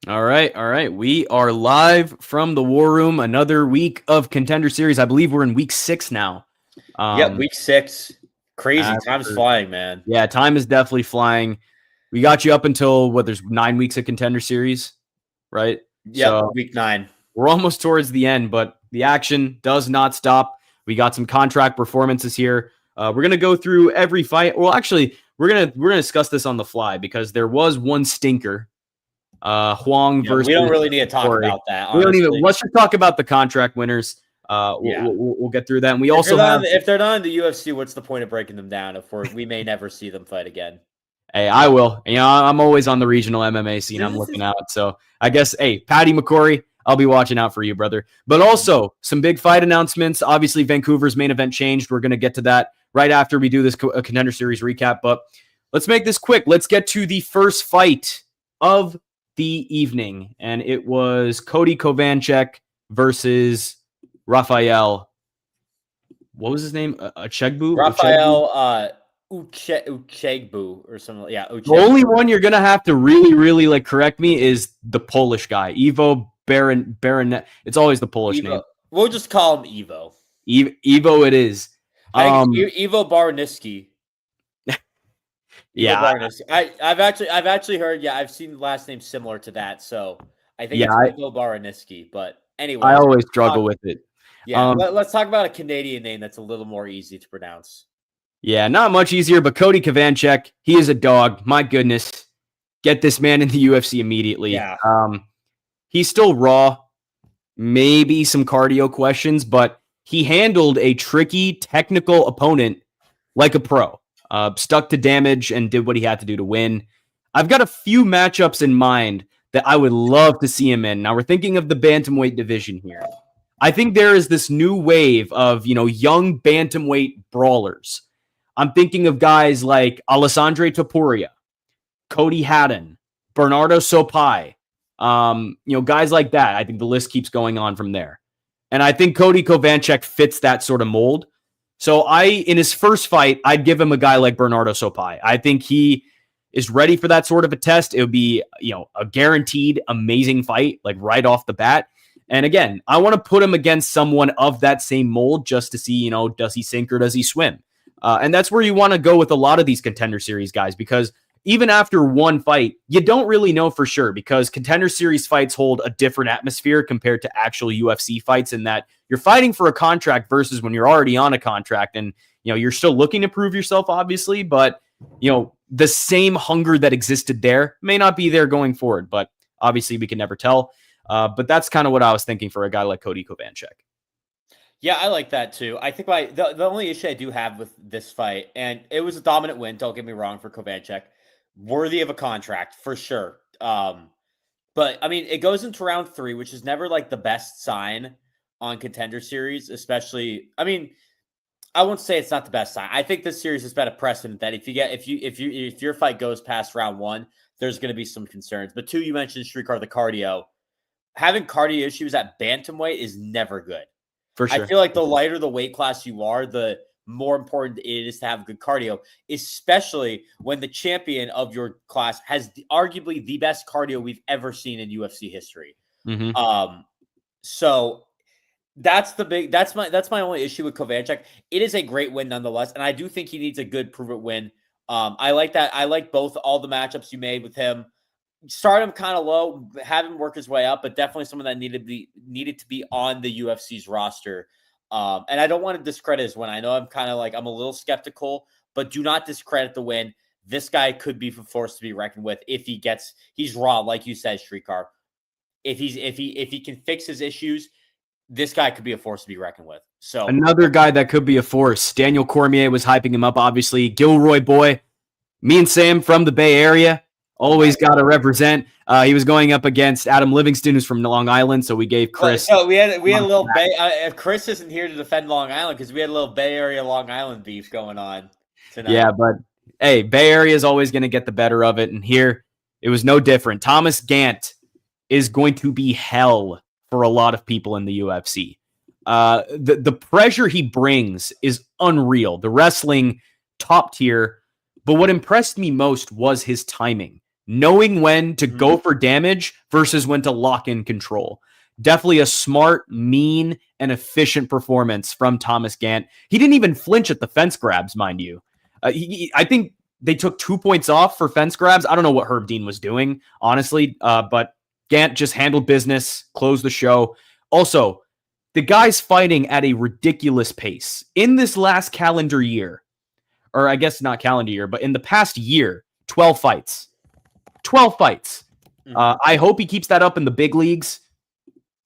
All right. We are live from the War Room. Another week of Contender Series. I believe we're in week 6 now. Yep, week 6. Crazy. Time's after- flying, man. Yeah, time is definitely flying. We got you up until there's 9 weeks of Contender Series, right? Yep, So week 9. we're almost towards the end, but the action does not stop. We got some contract performances here. We're gonna go through every fight. Well, actually, we're gonna discuss this on the fly because there was one stinker. Huang versus. We don't really need to talk Corey. about that. We don't Honestly. even. Let's just talk about the contract winners. We'll get through that, and we also have. If they're not in the UFC, what's the point of breaking them down? If we may never see them fight again. Hey, I will. I'm always on the regional MMA scene. I'm looking out. So I guess, hey, Patty McCory, I'll be watching out for you, brother. But also some big fight announcements. Obviously, Vancouver's main event changed. We're going to get to that right after we do this Contender Series recap. But let's make this quick. Let's get to the first fight of the evening, and it was Cody Kovanchek versus Rafael. What was his name? Achegbu? Rafael Uchegbu or something. Yeah, Uchegbu. The only one you're gonna have to really correct me is the Polish guy, Ivo Baron. It's always the Polish name. We'll just call him Ivo. Ivo, it is. Ivo Baraniski. Yeah, I've actually heard. Yeah, I've seen the last name similar to that. So I think it's Ivo Baraniski. But anyway, I always struggle with it. Yeah, let's talk about a Canadian name that's a little more easy to pronounce. Yeah, not much easier, but Cody Kovanchek, he is a dog. My goodness, get this man in the UFC immediately. Yeah. He's still raw, maybe some cardio questions, but he handled a tricky technical opponent like a pro. Stuck to damage and did what he had to do to win. I've got a few matchups in mind that I would love to see him in. Now we're thinking of the bantamweight division here. I think there is this new wave of, young bantamweight brawlers. I'm thinking of guys like Alessandro Topuria, Cody Haddon, Bernardo Sopai, guys like that. I think the list keeps going on from there. And I think Cody Kovanchek fits that sort of mold. So in his first fight, I'd give him a guy like Bernardo Sopai. I think he is ready for that sort of a test. It would be, a guaranteed amazing fight, like right off the bat. And again, I want to put him against someone of that same mold just to see, does he sink or does he swim? And that's where you want to go with a lot of these Contender Series guys, because even after one fight, you don't really know for sure, because Contender Series fights hold a different atmosphere compared to actual UFC fights, in that you're fighting for a contract versus when you're already on a contract. And, you're still looking to prove yourself, obviously, but, the same hunger that existed there may not be there going forward. But obviously we can never tell. But that's kind of what I was thinking for a guy like Cody Kovanchek. Yeah, I like that too. I think the only issue I do have with this fight, and it was a dominant win, don't get me wrong, for Kovanchek, worthy of a contract for sure. But I mean, it goes into round 3, which is never like the best sign on Contender Series, especially. I mean, I won't say it's not the best sign. I think this series has been a precedent that if your fight goes past round 1, there's going to be some concerns. But 2, you mentioned Srikar, the cardio. Having cardio issues at bantamweight is never good. For sure. I feel like the lighter the weight class you are, the more important it is to have good cardio, especially when the champion of your class has arguably the best cardio we've ever seen in UFC history. Mm-hmm. So that's my only issue with Kovanchek. It is a great win nonetheless, and I do think he needs a good prove-it win. I like that. I like all the matchups you made with him. Start him kind of low, have him work his way up, but definitely someone that needed to be on the UFC's roster. And I don't want to discredit his win. I know I'm a little skeptical, but do not discredit the win. This guy could be a force to be reckoned with if he's raw, like you said, Srikar. If he can fix his issues, this guy could be a force to be reckoned with. So another guy that could be a force. Daniel Cormier was hyping him up, obviously. Gilroy boy, me and Sam from the Bay Area. Always got to represent. He was going up against Adam Livingston, who's from Long Island, so we gave Chris. So we had a little Bay. Chris isn't here to defend Long Island because we had a little Bay Area Long Island beef going on tonight. Yeah, but hey, Bay Area is always going to get the better of it, and here it was no different. Thomas Gant is going to be hell for a lot of people in the UFC. The pressure he brings is unreal. The wrestling, top tier. But what impressed me most was his timing. knowing when to go for damage versus when to lock in control. Definitely a smart, mean, and efficient performance from Thomas Gant. He didn't even flinch at the fence grabs, mind you. I think they took 2 points off for fence grabs. I don't know what Herb Dean was doing, honestly, but Gant just handled business, closed the show. Also, the guy's fighting at a ridiculous pace. In this last calendar year, or I guess not calendar year, but in the past year, 12 fights. 12 fights. I hope he keeps that up in the big leagues.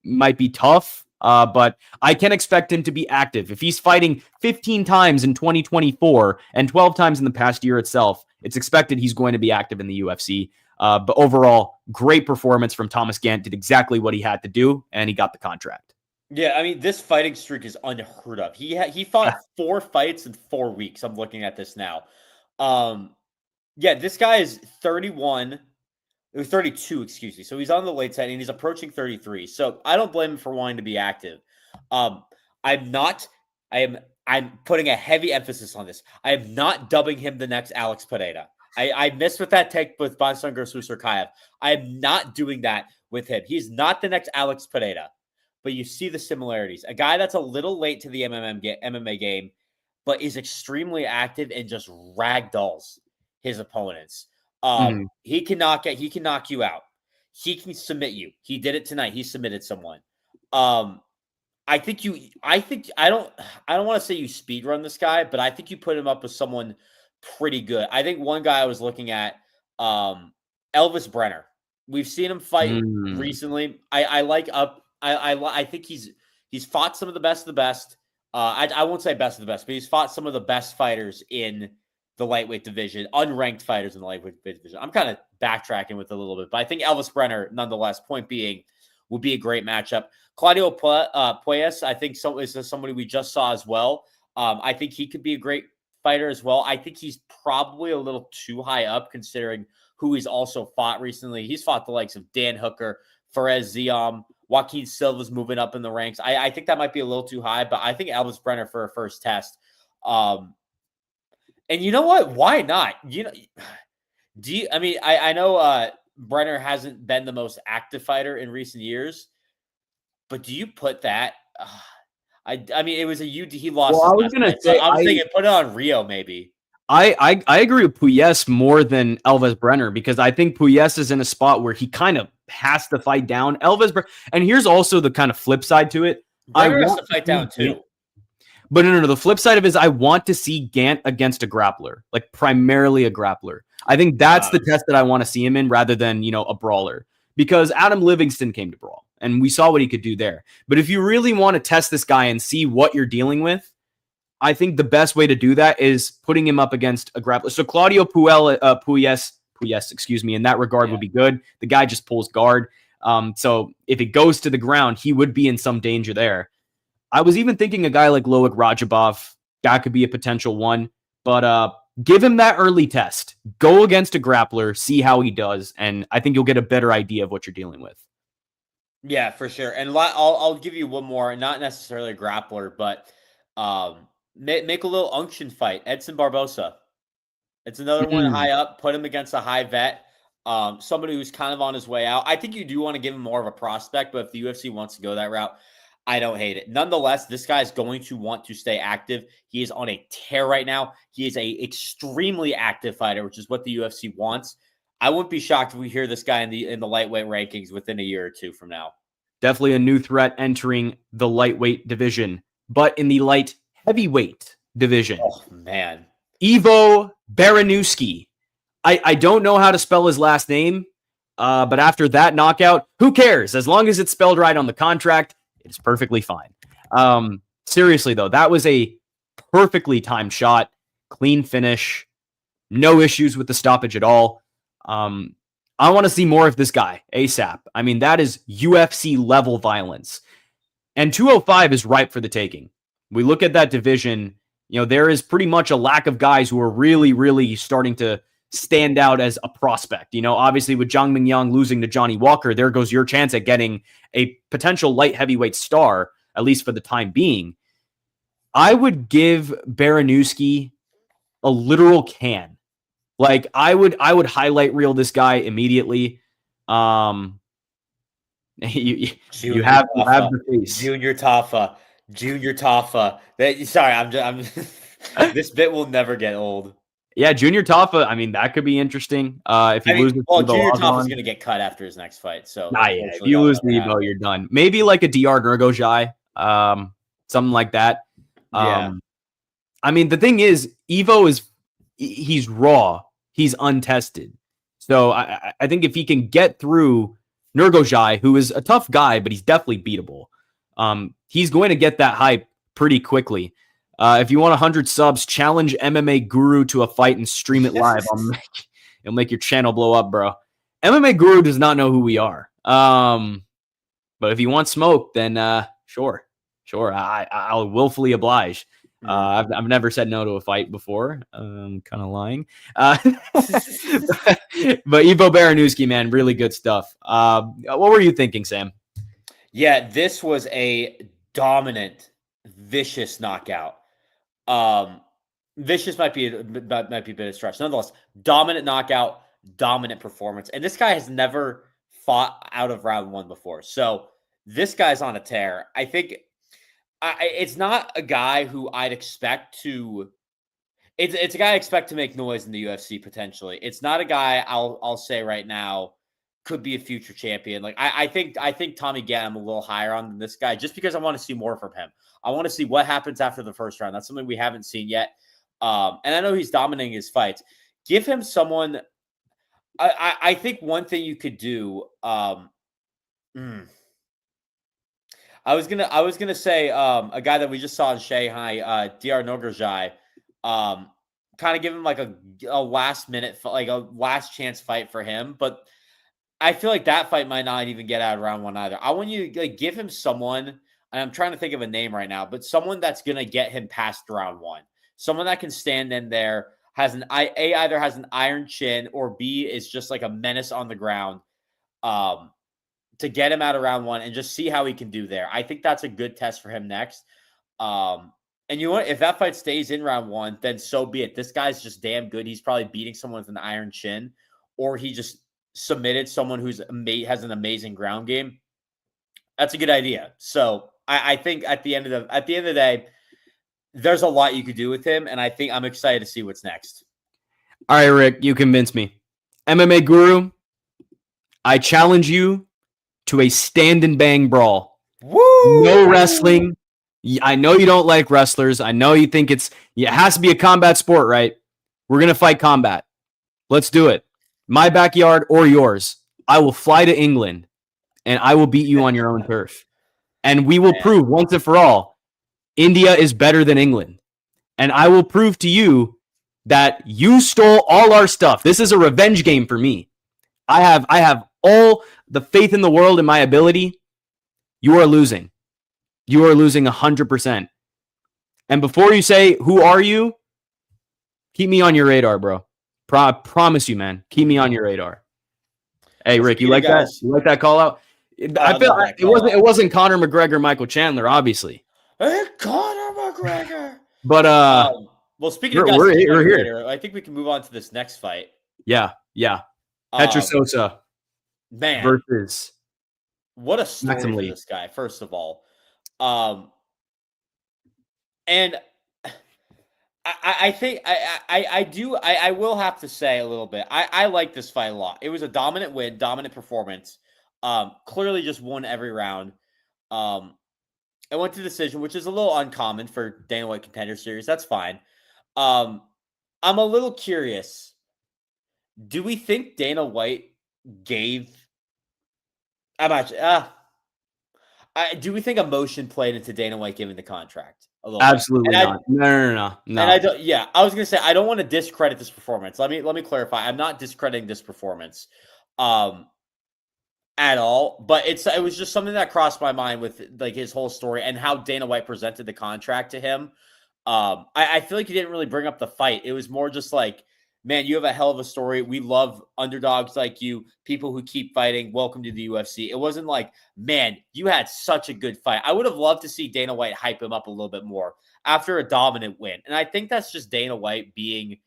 Might be tough, but I can expect him to be active. If he's fighting 15 times in 2024 and 12 times in the past year itself, it's expected he's going to be active in the UFC. But overall, great performance from Thomas Gant. Did exactly what he had to do, and he got the contract. Yeah, I mean, this fighting streak is unheard of. He fought 4 fights in 4 weeks. I'm looking at this now. Yeah, this guy is 31. It was 32, excuse me. So he's on the late side and he's approaching 33. So I don't blame him for wanting to be active. I'm putting a heavy emphasis on this. I am not dubbing him the next Alex Pereira. I missed with that take with Bansangir Susarkayev. I am not doing that with him. He's not the next Alex Pereira, but you see the similarities. A guy that's a little late to the MMA game, but is extremely active and just ragdolls his opponents. He can knock you out. He can submit you. He did it tonight. He submitted someone. I don't want to say you speed run this guy, but I think you put him up with someone pretty good. I think one guy I was looking at, Elvis Brenner. We've seen him fight recently. I think he's fought some of the best of the best. I won't say best of the best, but he's fought some of the best fighters in the lightweight division, unranked fighters in the lightweight division. I'm kind of backtracking with a little bit, but I think Elvis Brenner, nonetheless, point being, would be a great matchup. Claudio Puelles, I think is somebody we just saw as well. I think he could be a great fighter as well. I think he's probably a little too high up considering who he's also fought recently. He's fought the likes of Dan Hooker, Fares Ziam, Joaquin Silva's moving up in the ranks. I think that might be a little too high, but I think Elvis Brenner for a first test. And you know what? Why not? I know Brenner hasn't been the most active fighter in recent years, but do you put that? I mean, it was a UD. He lost. Well, I was going to say, I'm thinking put it on Rio, maybe. I agree with Puelles more than Elvis Brenner because I think Puelles is in a spot where he kind of has to fight down Elvis Brenner. And here's also the kind of flip side to it. Brenner has to fight down too. But no. The flip side of it is I want to see Gant against a grappler, like primarily a grappler. I think that's the test that I want to see him in rather than, a brawler. Because Adam Livingston came to brawl, and we saw what he could do there. But if you really want to test this guy and see what you're dealing with, I think the best way to do that is putting him up against a grappler. So Claudio Puelles, in that regard would be good. The guy just pulls guard. So if it goes to the ground, he would be in some danger there. I was even thinking a guy like Loic Rajabov, that could be a potential one. But give him that early test. Go against a grappler, see how he does, and I think you'll get a better idea of what you're dealing with. Yeah, for sure. And I'll give you one more, not necessarily a grappler, but make a little unction fight. Edson Barbosa. It's another one high up. Put him against a high vet. Somebody who's kind of on his way out. I think you do want to give him more of a prospect, but if the UFC wants to go that route, I don't hate it. Nonetheless, this guy's going to want to stay active. He is on a tear right now. He is a extremely active fighter, which is what the UFC wants. I wouldn't be shocked if we hear this guy in the lightweight rankings within a year or two from now. Definitely a new threat entering the lightweight division, but in the light heavyweight division. Oh, man. Ivo Baranowski. I don't know how to spell his last name, but after that knockout, who cares? As long as it's spelled right on the contract, it's perfectly fine. Seriously, though, that was a perfectly timed shot, clean finish, no issues with the stoppage at all. I want to see more of this guy ASAP. I mean, that is UFC level violence. And 205 is ripe for the taking. We look at that division, there is pretty much a lack of guys who are really, really starting to stand out as a prospect. Obviously with Zhang Mingyang losing to Johnny Walker, there goes your chance at getting a potential light heavyweight star, at least for the time being. I would give Baranowski a literal can. Like I would highlight reel this guy immediately. You have the face. Junior Taffa. Sorry, I'm this bit will never get old. Yeah, Junior Taffa. I mean, that could be interesting. If he loses, Junior Taffa's going to get cut after his next fight. So, yeah. If you lose to Evo, you're done. Maybe like a DR Nurgojai, something like that. Yeah. I mean, the thing is, Evo he's raw. He's untested. So I think if he can get through Nurgojai, who is a tough guy, but he's definitely beatable, he's going to get that hype pretty quickly. If you want 100 subs, challenge MMA Guru to a fight and stream it live. It'll make your channel blow up, bro. MMA Guru does not know who we are. But if you want smoke, then sure. I'll willfully oblige. I've never said no to a fight before. I'm kind of lying. But Ivo Baranowski, man, really good stuff. What were you thinking, Sam? Yeah, this was a dominant, vicious knockout. Vicious might be a bit of stretch. Nonetheless, dominant knockout, dominant performance. And this guy has never fought out of round one before. So this guy's on a tear. I think it's not a guy who I'd expect to. It's a guy I expect to make noise in the UFC potentially. It's not a guy I'll say right now could be a future champion. Like I think Tommy Gann I'm a little higher on than this guy just because I want to see more from him. I want to see what happens after the first round. That's something we haven't seen yet. And I know he's dominating his fights. Give him someone. I think one thing you could do. I was gonna say a guy that we just saw in Shanghai, DR Nurgojai. Kind of give him like a last minute, like a last chance fight for him. But I feel like that fight might not even get out of round one either. I want you to give him someone, and I'm trying to think of a name right now, but someone that's going to get him past round one. Someone that can stand in there, either has an iron chin, or B is just like a menace on the ground to get him out of round one and just see how he can do there. I think that's a good test for him next. And you know what? If that fight stays in round one, then so be it. This guy's just damn good. He's probably beating someone with an iron chin, or he just submitted someone who's has an amazing ground game. That's a good idea. So I think at the end of the day, there's a lot you could do with him, and I think I'm excited to see what's next. All right, Rick, you convinced me. MMA Guru, I challenge you to a stand and bang brawl. Woo! No wrestling. I know you don't like wrestlers. I know you think it has to be a combat sport, right? We're going to fight combat. Let's do it. My backyard or yours. I will fly to England and I will beat you on your own turf. And we will prove once and for all, India is better than England. And I will prove to you that you stole all our stuff. This is a revenge game for me. I have all the faith in the world in my ability. You are losing. You are losing 100%. And before you say, who are you? Keep me on your radar, bro. Promise you, man. Keep me on your radar. Hey, Rick, you like that? You like that call out? I feel like it wasn't Conor McGregor, Michael Chandler, obviously. Hey, Conor McGregor. But well, speaking of guys, we're here. I think we can move on to this next fight. Yeah. Petra Sosa, man, versus what a story for this guy. First of all, and I think I will have to say a little bit. I like this fight a lot. It was a dominant win, dominant performance. Clearly just won every round. I went to decision, which is a little uncommon for Dana White Contender Series. That's fine. I'm a little curious. Do we think Dana White gave? Do we think emotion played into Dana White giving the contract a little? Absolutely not. No. And I don't. Yeah, I was gonna say I don't want to discredit this performance. Let me clarify. I'm not discrediting this performance, at all. But it was just something that crossed my mind with like his whole story and how Dana White presented the contract to him. I feel like he didn't really bring up the fight. It was more just like, man, you have a hell of a story. We love underdogs like you, people who keep fighting. Welcome to the UFC. It wasn't like, man, you had such a good fight. I would have loved to see Dana White hype him up a little bit more after a dominant win. And I think that's just Dana White being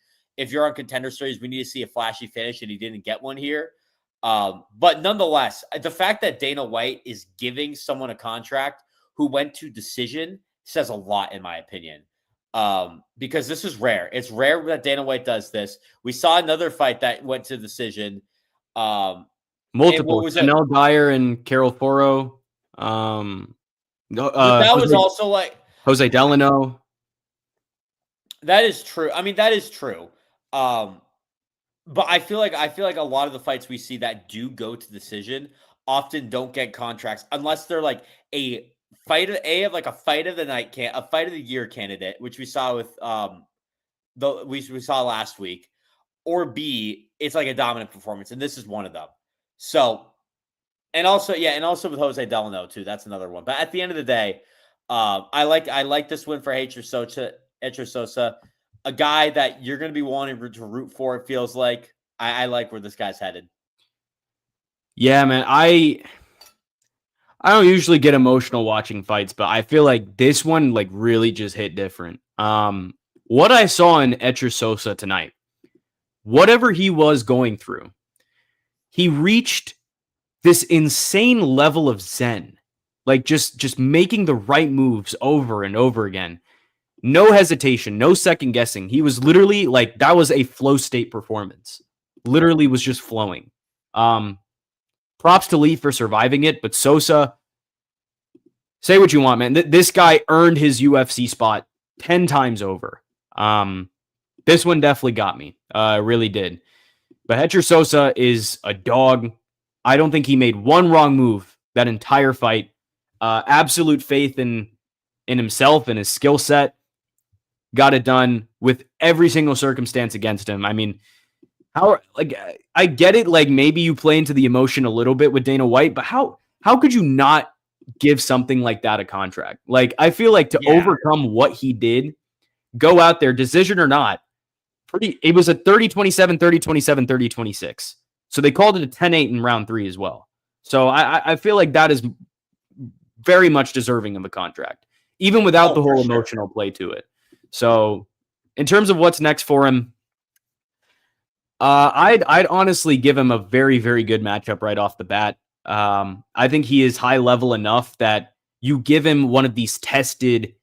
if you're on Contender Series, we need to see a flashy finish, and he didn't get one here. But nonetheless, the fact that Dana White is giving someone a contract who went to decision says a lot, in my opinion. Because this is rare. It's rare that Dana White does this. We saw another fight that went to decision. Multiple. Chanel Dyer and Carol Foro. That was also like Jose Delano. That is true. I mean, that is true. But I feel like a lot of the fights we see that do go to decision often don't get contracts unless they're like a fight of a fight of the night a fight of the year candidate, which we saw with we saw last week, or B, it's like a dominant performance, and this is one of them. So, and also with Jose Delano too. That's another one. But at the end of the day, I like this win for Heitor Sosa, a guy that you're going to be wanting to root for. It feels like I like where this guy's headed. Yeah, man. I don't usually get emotional watching fights, but I feel like this one like really just hit different. What I saw in Heitor Sosa tonight, whatever he was going through, he reached this insane level of zen, like just making the right moves over and over again. No hesitation, no second guessing. He was literally like, that was a flow state performance. Literally was just flowing. Props to Lee for surviving it, but Sosa, say what you want, man. This guy earned his UFC spot 10 times over. This one definitely got me. Really did. But Heitor Sosa is a dog. I don't think he made one wrong move that entire fight. Absolute faith in himself and his skill set. Got it done with every single circumstance against him. I mean, I get it. Like maybe you play into the emotion a little bit with Dana White, but how could you not give something like that a contract? Like I feel like to overcome what he did, go out there, decision or not, it was a 30-27, 30-27, 30-26. So they called it a 10-8 in round 3 as well. So I feel like that is very much deserving of a contract, even without the whole emotional play to it. So in terms of what's next for him, I'd honestly give him a very, very good matchup right off the bat. I think he is high level enough that you give him one of these tested,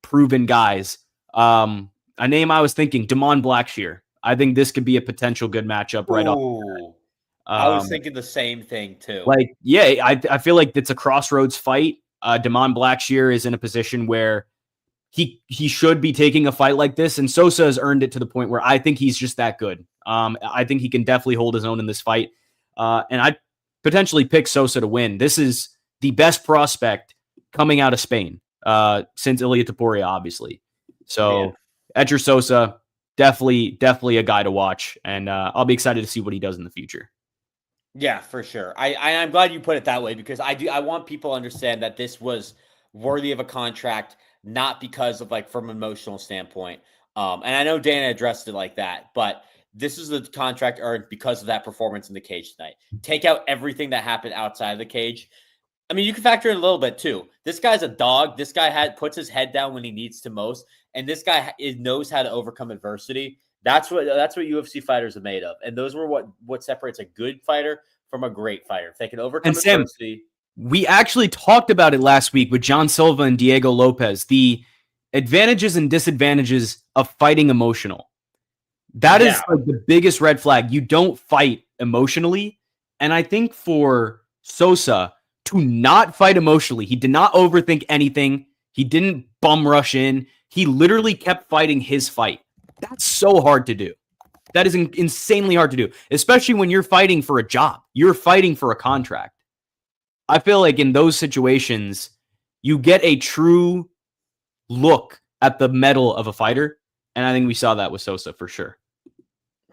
proven guys. A name I was thinking, Damon Blackshear. I think this could be a potential good matchup right off the bat. I was thinking the same thing too. Like, yeah, I feel like it's a crossroads fight. Damon Blackshear is in a position where he should be taking a fight like this, and Sosa has earned it to the point where I think he's just that good. I think he can definitely hold his own in this fight, and I'd potentially pick Sosa to win. This is the best prospect coming out of Spain since Ilia Topuria, obviously. So, Heitor Sosa, definitely a guy to watch, and I'll be excited to see what he does in the future. Yeah, for sure. I'm glad you put it that way because I want people to understand that this was worthy of a contract, not because of like from an emotional standpoint. And I know Dana addressed it like that, but this is the contract earned because of that performance in the cage tonight. Take out everything that happened outside of the cage. I mean, you can factor in a little bit too. This guy's a dog. This guy puts his head down when he needs to most, and this guy knows how to overcome adversity. That's what UFC fighters are made of, and those were what separates a good fighter from a great fighter. If they can overcome adversity. We actually talked about it last week with John Silva and Diego Lopez, the advantages and disadvantages of fighting emotional. That is like the biggest red flag. You don't fight emotionally. And I think for Sosa to not fight emotionally, he did not overthink anything. He didn't bum rush in. He literally kept fighting his fight. That's so hard to do. That is insanely hard to do, especially when you're fighting for a job. You're fighting for a contract. I feel like in those situations, you get a true look at the mettle of a fighter. And I think we saw that with Sosa for sure.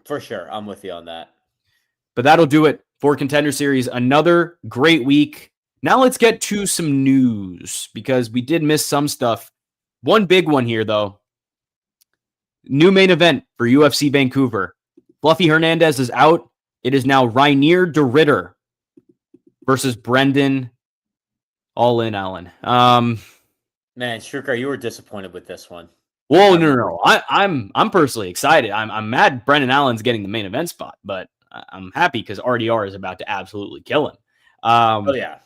For sure. I'm with you on that. But that'll do it for Contender Series. Another great week. Now let's get to some news because we did miss some stuff. One big one here, though. New main event for UFC Vancouver. Fluffy Hernandez is out. It is now Rainier de Ritter versus Brendan All In Allen. Man, Srikar, you were disappointed with this one. Whoa, no. I'm personally excited. I'm mad Brendan Allen's getting the main event spot, but I'm happy because RDR is about to absolutely kill him. Oh yeah.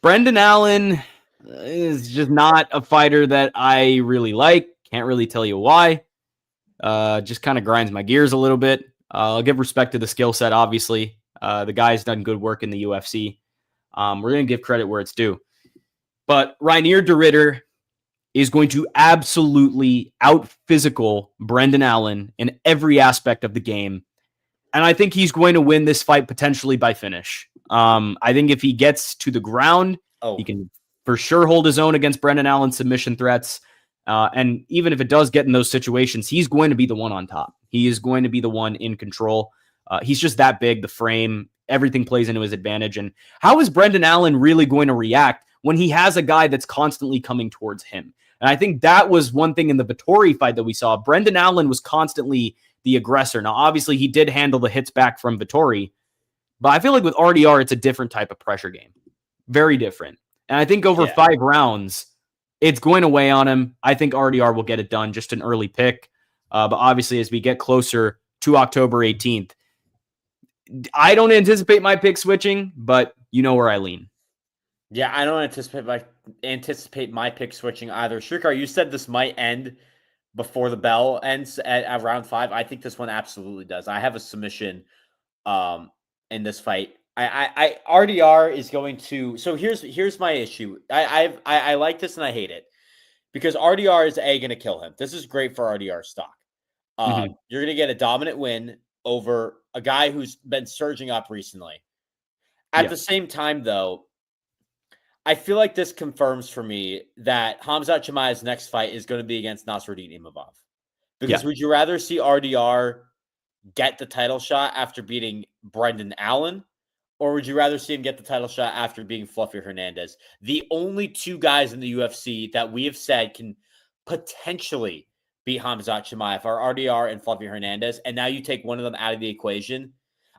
Brendan Allen is just not a fighter that I really like. Can't really tell you why. Just kind of grinds my gears a little bit. I'll give respect to the skill set, obviously. The guy's done good work in the UFC. We're going to give credit where it's due. But Reinier de Ridder is going to absolutely out-physical Brendan Allen in every aspect of the game. And I think he's going to win this fight potentially by finish. I think if he gets to the ground, he can for sure hold his own against Brendan Allen's submission threats. And even if it does get in those situations, he's going to be the one on top. He is going to be the one in control. He's just that big, the frame, everything plays into his advantage. And how is Brendan Allen really going to react when he has a guy that's constantly coming towards him? And I think that was one thing in the Vettori fight that we saw. Brendan Allen was constantly the aggressor. Now, obviously, he did handle the hits back from Vettori, but I feel like with RDR, it's a different type of pressure game. Very different. And I think over 5 rounds, it's going to weigh on him. I think RDR will get it done, just an early pick. But obviously, as we get closer to October 18th, I don't anticipate my pick switching, but you know where I lean. Yeah, I don't anticipate my pick switching either. Srikar, you said this might end before the bell ends at round 5. I think this one absolutely does. I have a submission in this fight. I RDR is going to. So here's my issue. I like this and I hate it because RDR is going to kill him. This is great for RDR stock. You're going to get a dominant win over a guy who's been surging up recently. At the same time, though, I feel like this confirms for me that Khamzat Chimaev's next fight is going to be against Nasruddin Imavov. Because would you rather see RDR get the title shot after beating Brendan Allen, or would you rather see him get the title shot after beating Fluffy Hernandez? The only 2 guys in the UFC that we have said can potentially beat Khamzat Chimaev are RDR and Fluffy Hernandez, and now you take one of them out of the equation.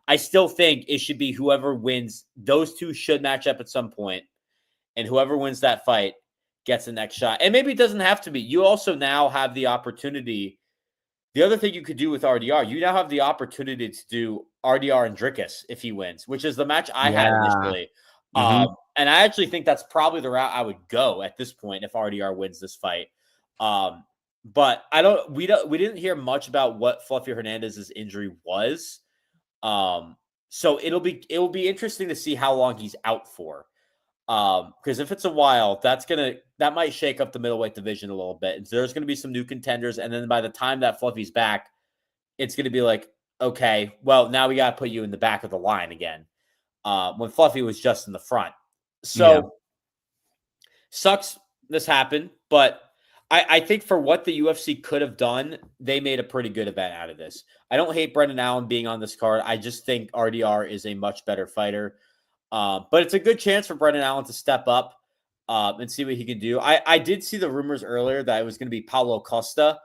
I still think it should be whoever wins. Those 2 should match up at some point. And whoever wins that fight gets the next shot. And maybe it doesn't have to be. You also now have the opportunity. The other thing you could do with RDR, you now have the opportunity to do RDR and Dricus if he wins, which is the match I had initially. And I actually think that's probably the route I would go at this point if RDR wins this fight. But we didn't hear much about what Fluffy Hernandez's injury was. So it'll be interesting to see how long he's out for. Because if it's a while, that might shake up the middleweight division a little bit. And so there's going to be some new contenders. And then by the time that Fluffy's back, it's going to be like, okay, well, now we got to put you in the back of the line again. When Fluffy was just in the front. So sucks this happened, but I think for what the UFC could have done, they made a pretty good event out of this. I don't hate Brendan Allen being on this card. I just think RDR is a much better fighter. But it's a good chance for Brendan Allen to step up and see what he can do. I did see the rumors earlier that it was going to be Paulo Costa.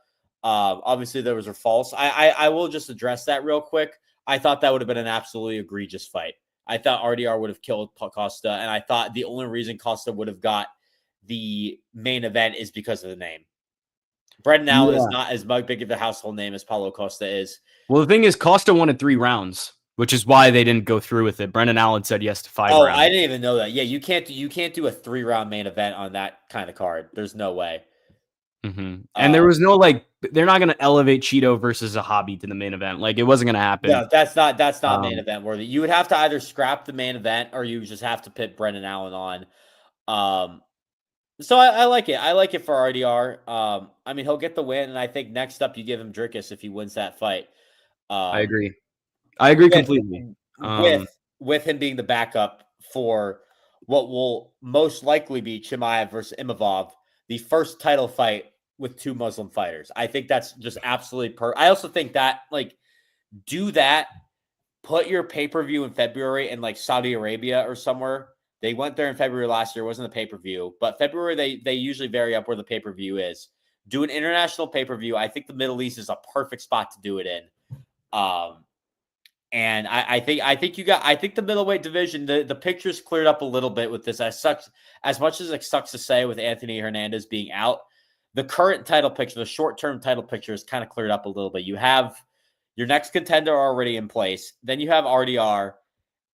Obviously, those are false. I will just address that real quick. I thought that would have been an absolutely egregious fight. I thought RDR would have killed Costa, and I thought the only reason Costa would have got the main event is because of the name. Brendan Allen is not as big of a household name as Paulo Costa is. Well, the thing is, Costa won in 3 rounds. Which is why they didn't go through with it. Brendan Allen said yes to 5 rounds. Oh, I didn't even know that. Yeah, you can't do a 3-round main event on that kind of card. There's no way. And there was no they're not going to elevate Cheeto versus a hobby to the main event. Like it wasn't going to happen. No, that's not main event worthy. You would have to either scrap the main event or you just have to pit Brendan Allen on. So I like it. I like it for RDR. I mean, he'll get the win, and I think next up you give him Dricus if he wins that fight. I agree. I agree completely. With him being the backup for what will most likely be Chimaev versus Imavov, the first title fight with 2 Muslim fighters. I think that's just absolutely I also think that do that. Put your pay-per-view in February in Saudi Arabia or somewhere. They went there in February last year. It wasn't a pay-per-view, but February they usually vary up where the pay-per-view is. Do an international pay-per-view. I think the Middle East is a perfect spot to do it in. And I think the middleweight division, the picture's cleared up a little bit with this. As much as it sucks to say with Anthony Hernandez being out, the current title picture, the short-term title picture is kind of cleared up a little bit. You have your next contender already in place. Then you have RDR.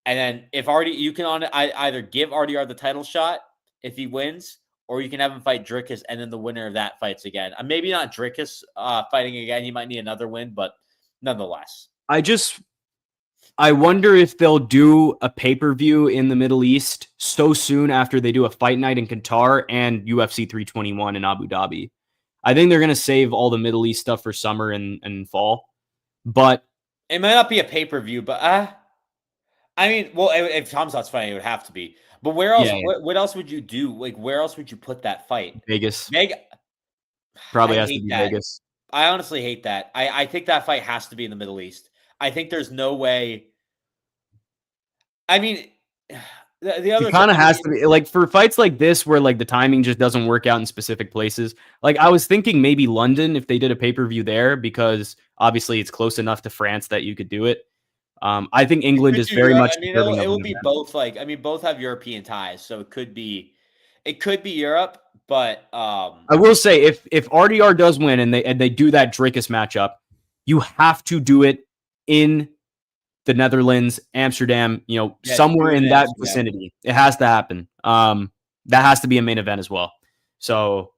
And then if you can either give RDR the title shot if he wins, or you can have him fight Dricus, and then the winner of that fights again. Maybe not Dricus fighting again. He might need another win, but nonetheless. I wonder if they'll do a pay-per-view in the Middle East so soon after they do a fight night in Qatar and UFC 321 in Abu Dhabi. I think they're going to save all the Middle East stuff for summer and fall. But it might not be a pay-per-view, but I mean, well, if Khamzat's fighting, it would have to be. But where else? Yeah. What else would you do? Like, where else would you put that fight? Vegas. Probably has to be Vegas. I honestly hate that. I think that fight has to be in the Middle East. I think there's no way. I mean, the other it kind of has to be like for fights like this where like the timing just doesn't work out in specific places. Like I was thinking maybe London if they did a pay-per-view there because obviously it's close enough to France that you could do it. I think England is very much. I mean, it will be both. Like, I mean, both have European ties, so it could be Europe. But I will say, if RDR does win and they do that Dricus matchup, you have to do it in the Netherlands, Amsterdam, somewhere in that vicinity. It has to happen. That has to be a main event as well. So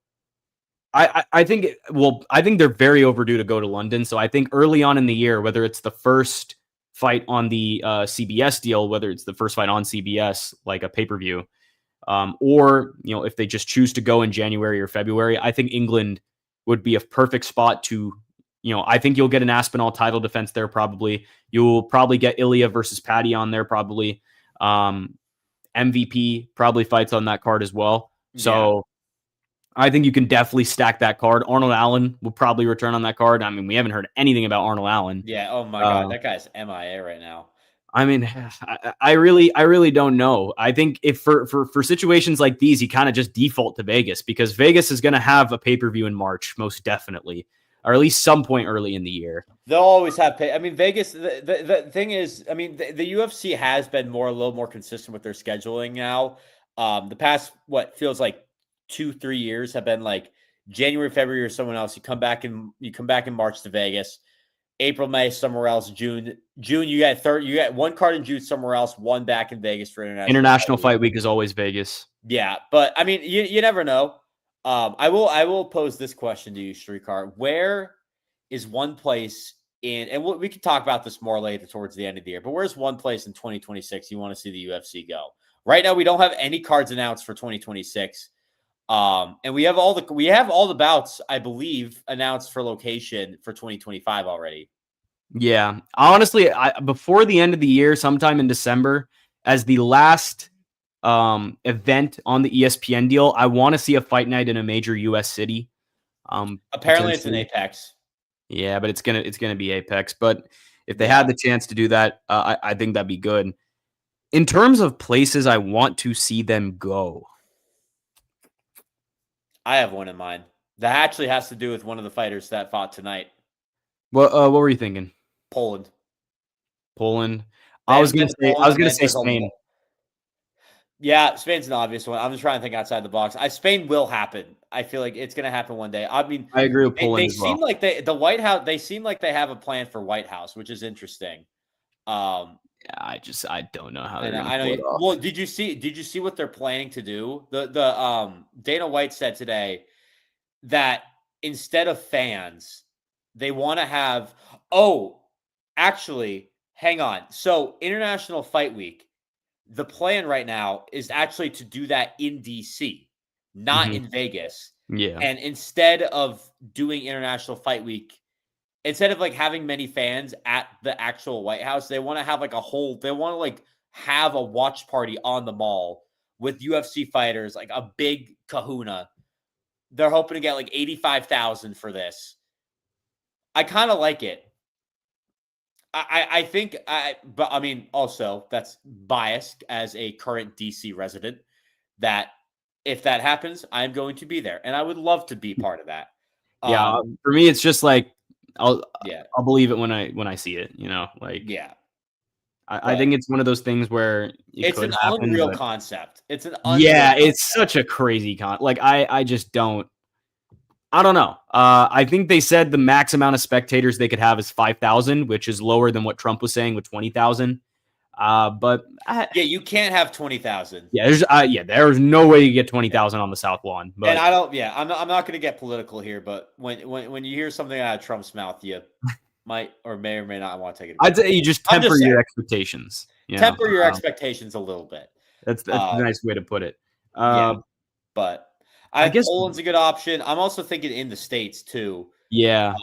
I think they're very overdue to go to London. So I think early on in the year, whether it's the first fight on the CBS deal, whether it's the first fight on CBS, like a pay-per-view, or, if they just choose to go in January or February, I think England would be a perfect spot to, I think you'll get an Aspinall title defense there probably. You'll probably get Ilya versus Patty on there probably. MVP probably fights on that card as well. So I think you can definitely stack that card. Arnold Allen will probably return on that card. I mean, we haven't heard anything about Arnold Allen. Yeah. Oh my God, that guy's MIA right now. I mean, I really don't know. I think if for situations like these, you kind of just default to Vegas because Vegas is going to have a pay-per-view in March, most definitely, or at least some point early in the year. They'll always have pay. I mean, Vegas. The thing is, I mean, the UFC has been a little more consistent with their scheduling now. The past feels like 2-3 years have been like January, February, or someone else. You come back in March to Vegas. April, May, somewhere else. June, you got one card in June somewhere else, one back in Vegas for International Fight Week is always Vegas. Yeah, but I mean, you never know. I will pose this question to you, Srikar. Where is one place and we can talk about this more later towards the end of the year, but where's one place in 2026 you want to see the UFC go? Right now, we don't have any cards announced for 2026. And we have all the bouts, I believe, announced for location for 2025 already. Yeah. Honestly, before the end of the year, sometime in December, as the last event on the ESPN deal, I want to see a fight night in a major US city. Apparently it's in Apex. Yeah, but it's gonna be Apex. But if they had the chance to do that, I think that'd be good. In terms of places I want to see them go, I have one in mind. That actually has to do with one of the fighters that fought tonight. What were you thinking? Poland. I was gonna say Spain. Yeah, Spain's an obvious one. I'm just trying to think outside the box. Spain will happen. I feel like it's going to happen one day. I mean, I agree with Poland. They seem like the White House. They seem like they have a plan for White House, which is interesting. I don't know how. I know. Well, did you see what they're planning to do? The Dana White said today that instead of fans, they want to have. Oh, actually, hang on. So International Fight Week. The plan right now is actually to do that in DC, not in Vegas. Yeah. And instead of doing International Fight Week, instead of like having many fans at the actual White House, they want to have have a watch party on the mall with UFC fighters, like a big kahuna. They're hoping to get like 85,000 for this. I kind of like it. I think, but I mean, also that's biased as a current DC resident. That if that happens, I'm going to be there, and I would love to be part of that. Yeah, for me, it's just like I'll believe it when I see it. I think it's one of those things where it's an unreal concept. It's an it's such a crazy con. Like I just don't. I don't know. I think they said the max amount of spectators they could have is 5,000, which is lower than what Trump was saying with 20,000. You can't have 20,000. There's no way you get 20,000 on the South Lawn. But and I don't. Yeah, I'm not going to get political here, but when you hear something out of Trump's mouth, you might or may not want to take it. I'd say you just temper your expectations. Temper your expectations a little bit. That's a nice way to put it. But I guess Poland's a good option. I'm also thinking in the States too. Yeah.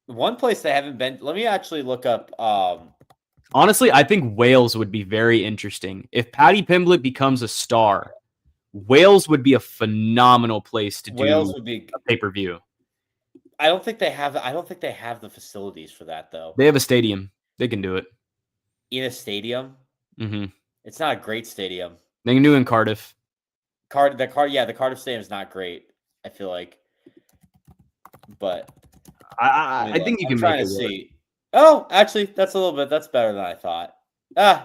One place they haven't been. Let me actually look up. Honestly, I think Wales would be very interesting. If Paddy Pimblett becomes a star, Wales would be a phenomenal place to do a pay-per-view. I don't think they have the facilities for that though. They have a stadium. They can do it. In a stadium? Mm-hmm. It's not a great stadium. They can do it in Cardiff. The Cardiff stadium is not great, I feel like. But I think you can make it work. See. Oh, actually, that's better than I thought.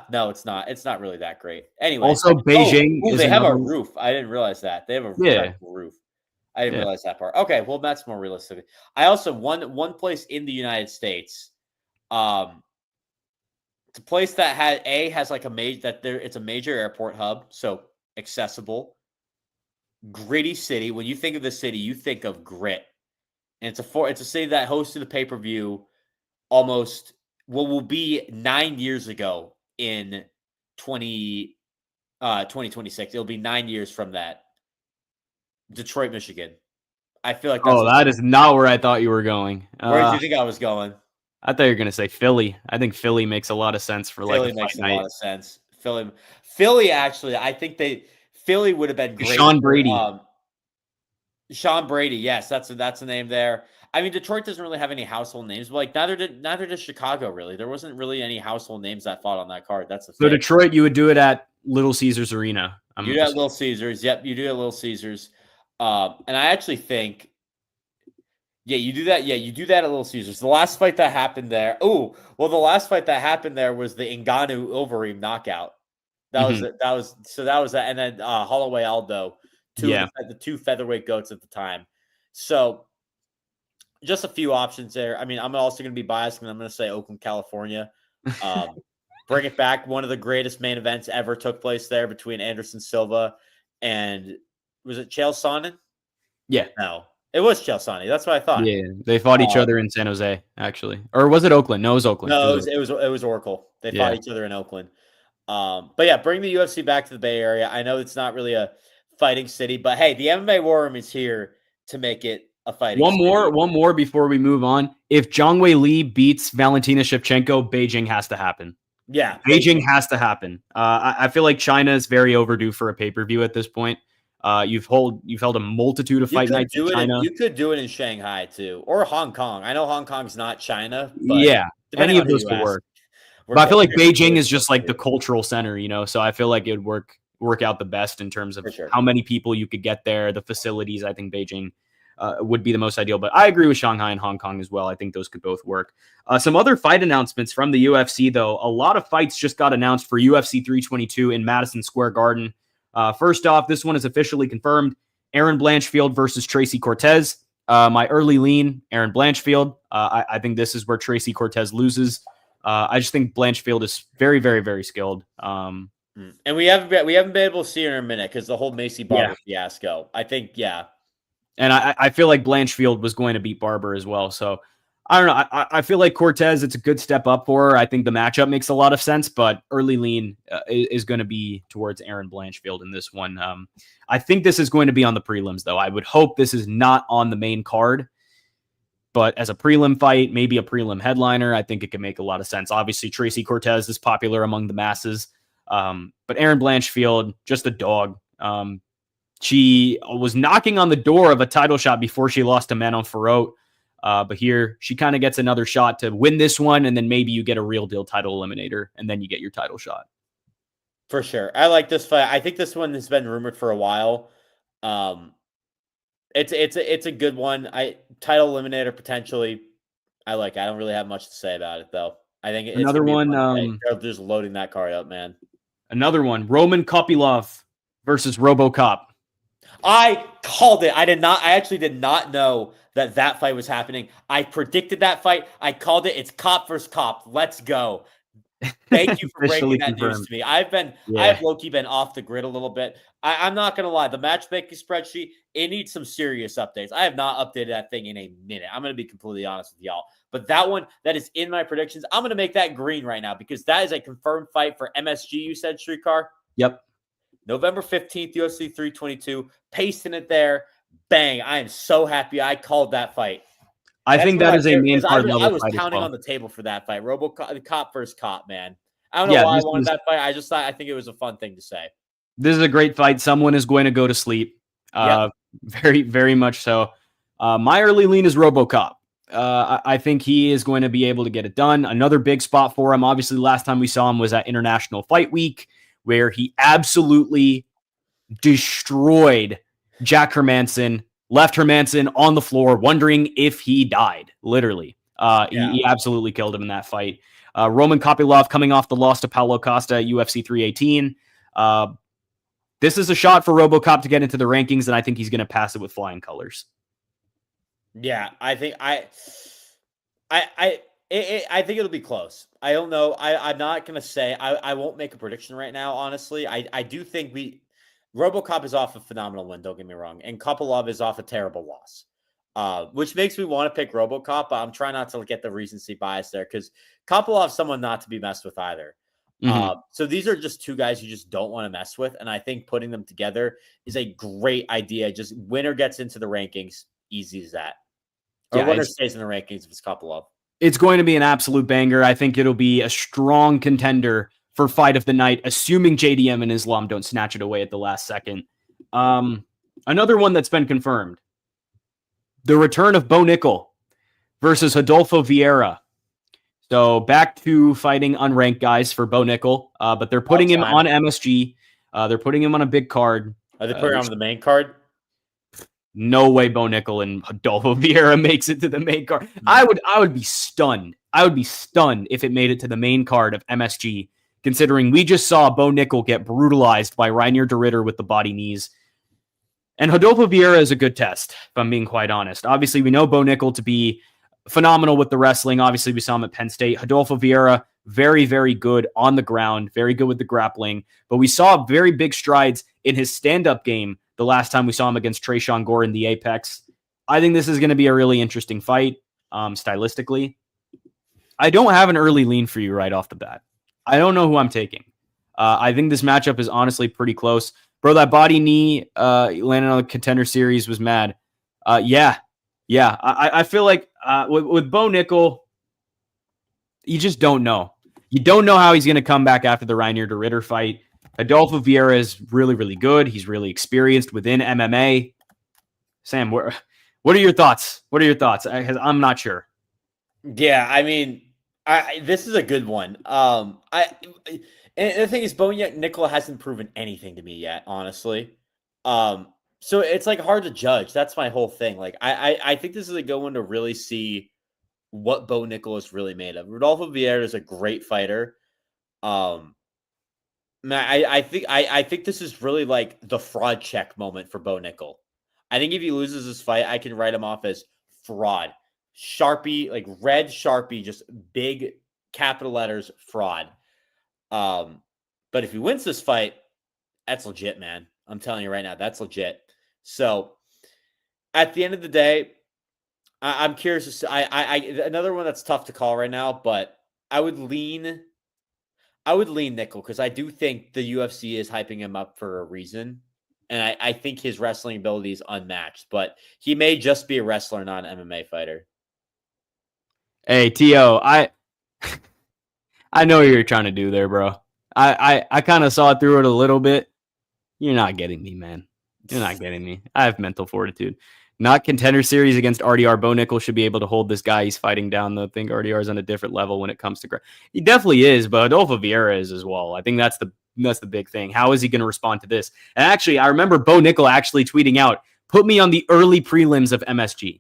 No, it's not. It's not really that great. Anyway. Also, Beijing. They have a roof. I didn't realize that. They have a roof. I didn't realize that part. Okay, well, that's more realistic. I also one place in the United States, it's a place that has like it's a major airport hub, so accessible. Gritty city. When you think of the city, you think of grit, and it's a city that hosted a pay-per-view almost what will be 9 years ago in 2026. It'll be 9 years from that. Detroit, Michigan. I feel like that is not where I thought you were going. Where did you think I was going? I thought you were going to say Philly. I think Philly makes a lot of sense for Philly makes a lot of sense. Philly actually, I think Philly would have been great. Sean Brady. Sean Brady, yes, that's the name there. I mean, Detroit doesn't really have any household names, but like neither does Chicago really. There wasn't really any household names that fought on that card. That's the thing. So Detroit, you would do it at Little Caesars Arena. You do at Little Caesars. Yep, you do at Little Caesars. And I actually think, you do that. Yeah, you do that at Little Caesars. The last fight that happened there. The last fight that happened there was the Ngannou Overeem knockout. That was that, and then Holloway Aldo, the two featherweight goats at the time. So. Just a few options there. I mean, I'm also going to be biased, and I'm going to say Oakland, California. Bring it back. One of the greatest main events ever took place there between Anderson Silva and was it Chael Sonnen? Yeah. No, it was Chael Sonnen. That's what I thought. Yeah, they fought each other in San Jose, actually. Or was it Oakland? No, it was Oakland. No, it was Oracle. They fought each other in Oakland. But yeah, bring the UFC back to the Bay Area. I know it's not really a fighting city, but hey, the MMA War Room is here to make it a fighting city. One more before we move on. If Zhang Wei Li beats Valentina Shevchenko, Beijing has to happen. Yeah, Beijing has to happen. I feel like China is very overdue for a pay-per-view at this point. You've held a multitude of fight nights in China. You could do it in Shanghai too, or Hong Kong. I know Hong Kong's not China, but any of those could work. But I feel like Beijing is just like the cultural center, so I feel like it would work out the best in terms of how many people you could get there, the facilities. I think Beijing would be the most ideal, but I agree with Shanghai and Hong Kong as well. I think those could both work. Some other fight announcements from the UFC, though. A lot of fights just got announced for UFC 322 in Madison Square Garden. First off, this one is officially confirmed. Aaron Blanchfield versus Tracy Cortez. My early lean, Aaron Blanchfield. I think this is where Tracy Cortez loses. I just think Blanchfield is very, very, very skilled. And we haven't been able to see her in a minute because the whole Macy Barber fiasco. I think, And I feel like Blanchfield was going to beat Barber as well. So I don't know. I feel like Cortez, it's a good step up for her. I think the matchup makes a lot of sense, but early lean is going to be towards Aaron Blanchfield in this one. I think this is going to be on the prelims, though. I would hope this is not on the main card, but as a prelim fight, maybe a prelim headliner, I think it can make a lot of sense. Obviously, Tracy Cortez is popular among the masses, but Aaron Blanchfield, just a dog. She was knocking on the door of a title shot before she lost to Manon Fiorot. But here she kind of gets another shot to win this one. And then maybe you get a real deal title eliminator and then you get your title shot. For sure. I like this fight. I think this one has been rumored for a while. It's a good one. Title eliminator potentially. I like it. I don't really have much to say about it though. I think it's another one. They're just loading that card up, man. Another one. Roman Kopylov versus RoboCop. I called it. I actually did not know that fight was happening. I predicted that fight. I called it. It's cop versus cop. Let's go. Thank you for breaking Officially that news confirmed. to me. I Yeah. have low-key been off the grid a little bit. I'm not gonna lie, the matchmaking spreadsheet, it needs some serious updates. I have not updated that thing in a minute. I'm gonna be completely honest with y'all. But that one that is in my predictions, I'm gonna make that green right now because that is a confirmed fight for MSG, you said, Srikar? Yep. November 15th, UFC 322. Pasting it there. Bang. I am so happy I called that fight. I think that is a main card I level was fight as pounding well. on the table for that fight. Cop versus cop, man. I don't know Yeah, why I wanted that fight. I just thought I think it was a fun thing to say. this is a great fight. Someone is going to go to sleep. Yep. Very, very much so. My early lean is RoboCop. I think he is going to be able to get it done. Another big spot for him. Obviously, last time we saw him was at International Fight Week, where he absolutely destroyed Jack Hermanson, left Hermanson on the floor, wondering if he died. Literally, he absolutely killed him in that fight. Roman Kopylov coming off the loss to Paulo Costa at UFC 318. This is a shot for RoboCop to get into the rankings, and I think he's going to pass it with flying colors. Yeah, I think I think it'll be close. I don't know. I'm not gonna say. I won't make a prediction right now. Honestly, I do think RoboCop is off a phenomenal win. Don't get me wrong, and Kopylov is off a terrible loss, which makes me want to pick RoboCop. But I'm trying not to get the recency bias there because Kopylov's someone not to be messed with either. So these are just two guys you just don't want to mess with, and I think putting them together is a great idea. Just winner gets into the rankings, easy as that. Or winner stays in the rankings if it's Kopylov. It's going to be an absolute banger. I think it'll be a strong contender for fight of the night, assuming JDM and Islam don't snatch it away at the last second. Another one that's been confirmed. The return of Bo Nickel versus Adolfo Vieira. So back to fighting unranked guys for Bo Nickel, but they're putting him on MSG. They're putting him on a big card. Are they putting him on the main card? No way Bo Nickel and Adolfo Vieira makes it to the main card. I would be stunned. I would be stunned if it made it to the main card of MSG, considering we just saw Bo Nickel get brutalized by Reinier de Ritter with the body knees. And Adolfo Vieira is a good test, if I'm being quite honest. Obviously, we know Bo Nickel to be phenomenal with the wrestling. Obviously, we saw him at Penn State. Adolfo Vieira, very, very good on the ground, very good with the grappling. But we saw very big strides in his stand-up game the last time we saw him against Tresean Gore in the Apex. I think this is going to be a really interesting fight, stylistically. I don't have an early lean for you right off the bat. I don't know who I'm taking. I think this matchup is honestly pretty close. Bro, that body knee landing on the Contender Series was mad. Yeah. I feel like with Bo Nickel, you just don't know. You don't know how he's going to come back after the Reinier de Ritter fight. Adolfo Vieira is really, really good. He's really experienced within MMA. Sam, what are your thoughts? What are your thoughts? I'm not sure. Yeah, I mean, this is a good one. And the thing is, Bo Nickel hasn't proven anything to me yet, honestly. So it's hard to judge. That's my whole thing. I think this is a good one to really see what Bo Nickel is really made of. Rodolfo Vieira is a great fighter. I think this is really the fraud check moment for Bo Nickel. I think if he loses this fight, I can write him off as fraud. Sharpie, red Sharpie, just big capital letters, fraud. But if he wins this fight, that's legit, man. I'm telling you right now, that's legit. So at the end of the day, I'm curious to see. Another one that's tough to call right now, but I would lean Nickel because I do think the UFC is hyping him up for a reason. And I think his wrestling ability is unmatched, but he may just be a wrestler, not an MMA fighter. Hey, T.O., I know what you're trying to do there, bro. I kind of saw through it a little bit. You're not getting me, man. You're not getting me. I have mental fortitude. Not Contender Series against RDR. Bo Nickel should be able to hold this guy. He's fighting down, though. I think RDR is on a different level when it comes to... He definitely is, but Adolfo Vieira is as well. I think that's the big thing. How is he going to respond to this? And actually, I remember Bo Nickel actually tweeting out, put me on the early prelims of MSG.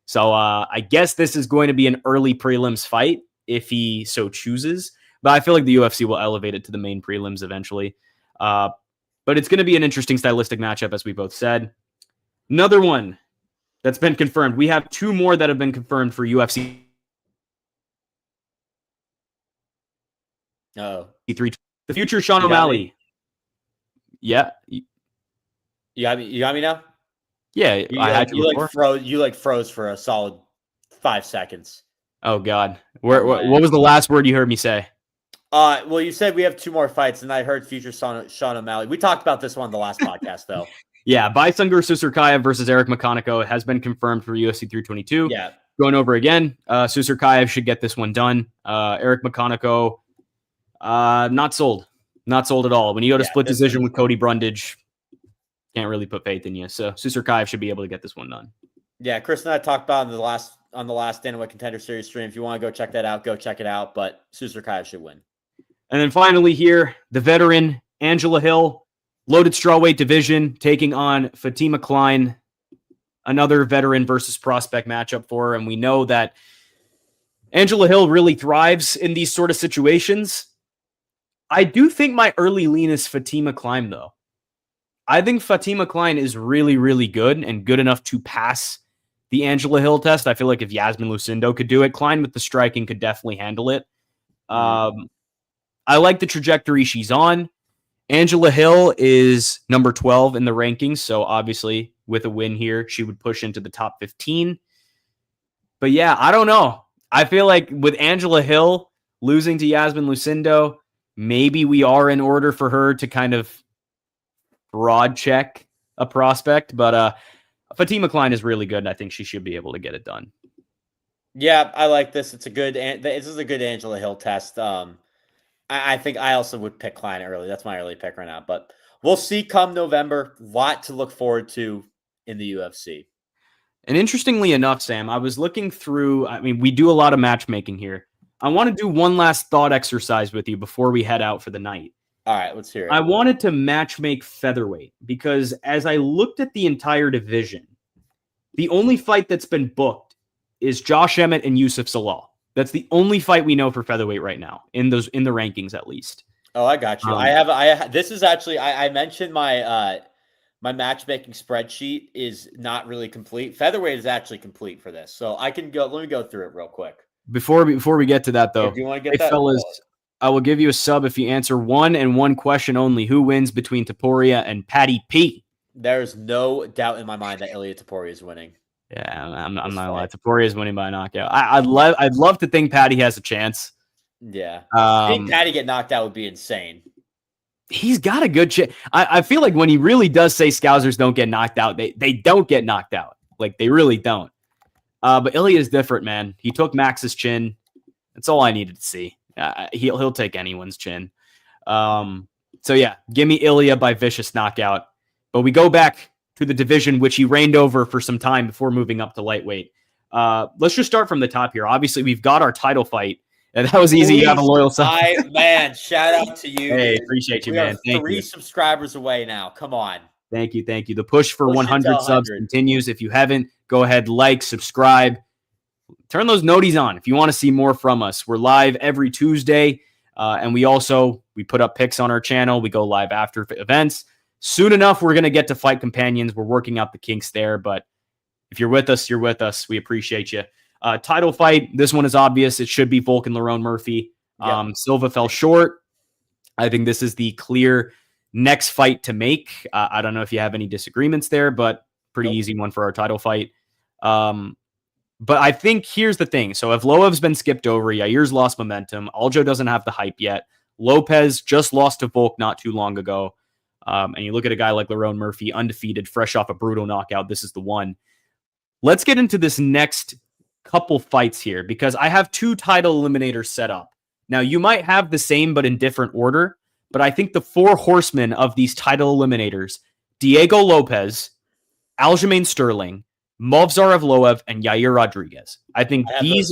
So I guess this is going to be an early prelims fight if he so chooses. But I feel like the UFC will elevate it to the main prelims eventually. But it's going to be an interesting stylistic matchup, as we both said. Another one that's been confirmed. We have 2 more that have been confirmed for UFC Oh, 3. The future Sean You got O'Malley. me? Yeah. you got me. You got me now. Yeah, You, I had like, you you before. like froze. You like froze for a solid 5 seconds. Oh, God. What man. was the last word you heard me say? Well, you said we have 2 more fights, and I heard future Sean O'Malley. We talked about this one on the last podcast, though. Yeah, Baisungur Susarkayev versus Eric McConaughey has been confirmed for UFC 322. Yeah. Going over again, Susarkayev should get this one done. Eric McConaughey, not sold. Not sold at all. When you go to split decision with Cody Brundage, can't really put faith in you. So Susarkayev should be able to get this one done. Yeah, Chris and I talked about it on the last Dana White Contender Series stream. If you want to go check that out, go check it out. But Susarkayev should win. And then finally here, the veteran Angela Hill, loaded strawweight division, taking on Fatima Klein, another veteran versus prospect matchup for her. And we know that Angela Hill really thrives in these sort of situations. I do think my early lean is Fatima Klein, though. I think Fatima Klein is really, really good and good enough to pass the Angela Hill test. I feel like if Yasmin Lucindo could do it, Klein with the striking could definitely handle it. I like the trajectory she's on. Angela Hill is number 12 in the rankings, so obviously with a win here, she would push into the top 15. But yeah, I don't know. I feel like with Angela Hill losing to Yasmin Lucindo, maybe we are in order for her to kind of broad check a prospect, but Fatima Klein is really good, and I think she should be able to get it done. Yeah, I like this. This is a good Angela Hill test. I think I also would pick Klein early. That's my early pick right now, but we'll see come November. Lot to look forward to in the UFC. And interestingly enough, Sam, I was looking through, we do a lot of matchmaking here. I want to do one last thought exercise with you before we head out for the night. All right, let's hear it. I wanted to matchmake featherweight because as I looked at the entire division, the only fight that's been booked is Josh Emmett and Yusuf Salal. That's the only fight we know for featherweight right now in the rankings, at least. Oh, I got you. I mentioned my my matchmaking spreadsheet is not really complete. Featherweight is actually complete for this, so I can go. Let me go through it real quick. Before we get to that, though, do you want to get that, fellas? I will give you a sub if you answer one and one question only. Who wins between Topuria and Patty P? There's no doubt in my mind that Ilia Topuria is winning. Yeah, I'm not gonna lie. Topuria is winning by a knockout. I'd love to think Patty has a chance. Yeah, I think Patty get knocked out would be insane. He's got a good chance. I feel like when he really does say Scousers don't get knocked out, they don't get knocked out. Like they really don't. But Ilya is different, man. He took Max's chin. That's all I needed to see. He'll take anyone's chin. So yeah, give me Ilya by vicious knockout. But we go back to the division which he reigned over for some time before moving up to lightweight. Let's just start from the top here. Obviously, we've got our title fight. And that was easy. You have a loyal sub. Man, shout out to you. Hey, appreciate you, man. Thank you. 3 subscribers away now. Come on. Thank you. The push for 100 subs continues. If you haven't, go ahead, like, subscribe. Turn those noties on if you want to see more from us. We're live every Tuesday, and we put up pics on our channel. We go live after events. Soon enough, we're going to get to Fight Companions. We're working out the kinks there, but if you're with us, you're with us. We appreciate you. Title fight, this one is obvious. It should be Volk and Lerone Murphy. Yep. Silva fell short. I think this is the clear next fight to make. I don't know if you have any disagreements there, but pretty easy one for our title fight. But I think here's the thing. So if Loev's been skipped over, Yair's lost momentum. Aljo doesn't have the hype yet. Lopez just lost to Volk not too long ago. And you look at a guy like Lerone Murphy, undefeated, fresh off a brutal knockout. This is the one. Let's get into this next couple fights here because I have 2 title eliminators set up. Now, you might have the same but in different order, but I think the 4 horsemen of these title eliminators, Diego Lopez, Aljamain Sterling, Movsar Evloev, and Yair Rodriguez. I think these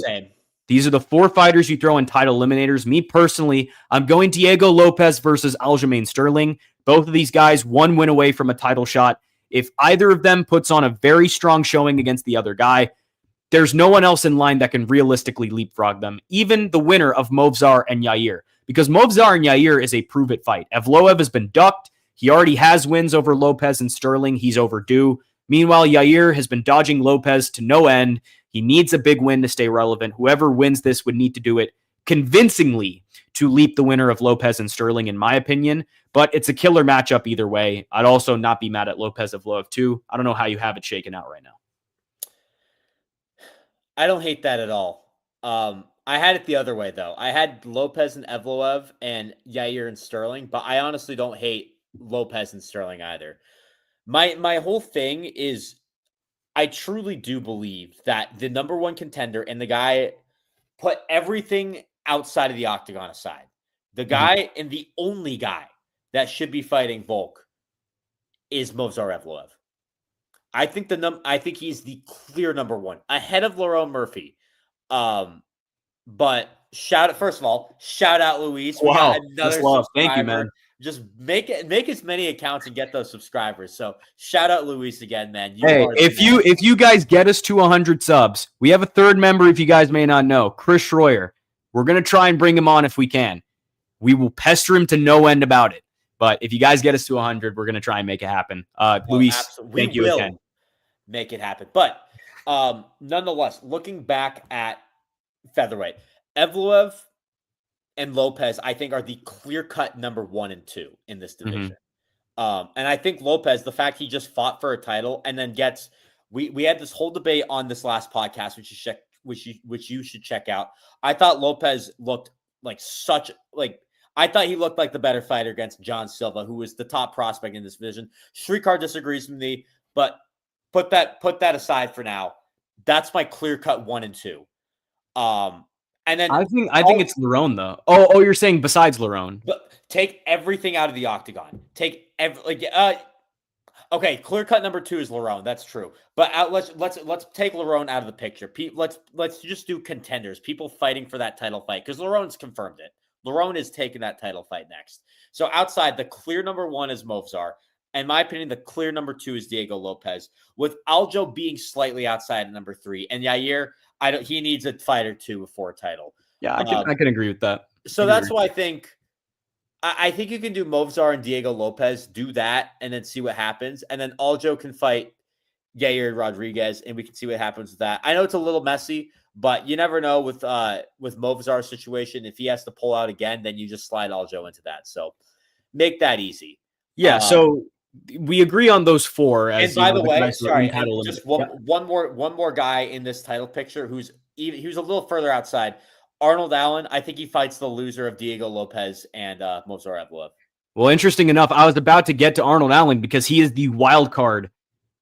are the 4 fighters you throw in title eliminators. Me personally, I'm going Diego Lopez versus Aljamain Sterling. Both of these guys 1 win away from a title shot. If either of them puts on a very strong showing against the other guy, there's no one else in line that can realistically leapfrog them, even the winner of Movsar and Yair. Because Movsar and Yair is a prove-it fight. Evloev has been ducked. He already has wins over Lopez and Sterling. He's overdue. Meanwhile, Yair has been dodging Lopez to no end. He needs a big win to stay relevant. Whoever wins this would need to do it convincingly to leap the winner of Lopez and Sterling, in my opinion. But it's a killer matchup either way. I'd also not be mad at Lopez Evloev too. I don't know how you have it shaken out right now. I don't hate that at all. I had it the other way, though. I had Lopez and Evloev and Yair and Sterling, but I honestly don't hate Lopez and Sterling either. My whole thing is I truly do believe that the number one contender and the guy put everything outside of the octagon aside. The guy and the only guy that should be fighting Volk is Movsar Evloev. I think he's the clear number one ahead of Lerone Murphy. But first of all, shout out Luis. Wow, love. Thank you, man. Just make as many accounts and get those subscribers. So shout out Luis again, man. If you guys get us to 100 subs, we have a third member. If you guys may not know, Chris Schroyer. We're gonna try and bring him on if we can. We will pester him to no end about it. But if you guys get us to 100, we're gonna try and make it happen. Luis, thank you again. Make it happen. But nonetheless, looking back at featherweight, Evloev and Lopez, I think, are the clear-cut number 1 and 2 in this division. And I think Lopez, the fact he just fought for a title and then gets, we had this whole debate on this last podcast, which you should check out. I thought Lopez looked I thought he looked like the better fighter against John Silva, who was the top prospect in this division. Srikar disagrees with me, but put that aside for now. That's my clear-cut 1 and 2. And then I think it's Lerone though. Oh, you're saying besides Lerone. But take everything out of the octagon. Okay, clear cut number 2 is Lerone. That's true. But let's take Lerone out of the picture. Let's just do contenders. People fighting for that title fight because Lerone's confirmed it. Lerone is taking that title fight next. So outside, the clear number 1 is Movsar. In my opinion, the clear number 2 is Diego Lopez, with Aljo being slightly outside at number 3. And Yair, he needs a fight or two before a title. Yeah, I can agree with that. So that's why I think you can do Movsar and Diego Lopez, do that, and then see what happens. And then Aljo can fight Yair Rodriguez, and we can see what happens with that. I know it's a little messy, but you never know with Movsar's situation. If he has to pull out again, then you just slide Aljo into that. So make that easy. Yeah, so we agree on those 4. And by the way, sorry, just one more guy in this title picture who's a little further outside. Arnold Allen. I think he fights the loser of Diego Lopez and Movsar Evloev. Well, interesting enough, I was about to get to Arnold Allen because he is the wild card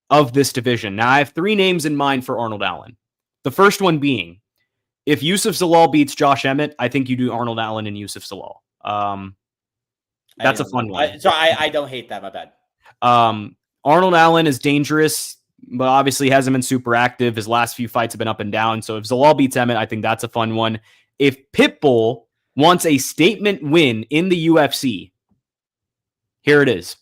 of this division. Now, I have 3 names in mind for Arnold Allen. The first one being, if Yusuf Zalal beats Josh Emmett, I think you do Arnold Allen and Yusuf Zalal. That's a fun one. I don't hate that. My bad. Arnold Allen is dangerous, but obviously hasn't been super active. His last few fights have been up and down. So if Zalal beats Emmett, I think that's a fun one. If Pitbull wants a statement win in the UFC, here it is.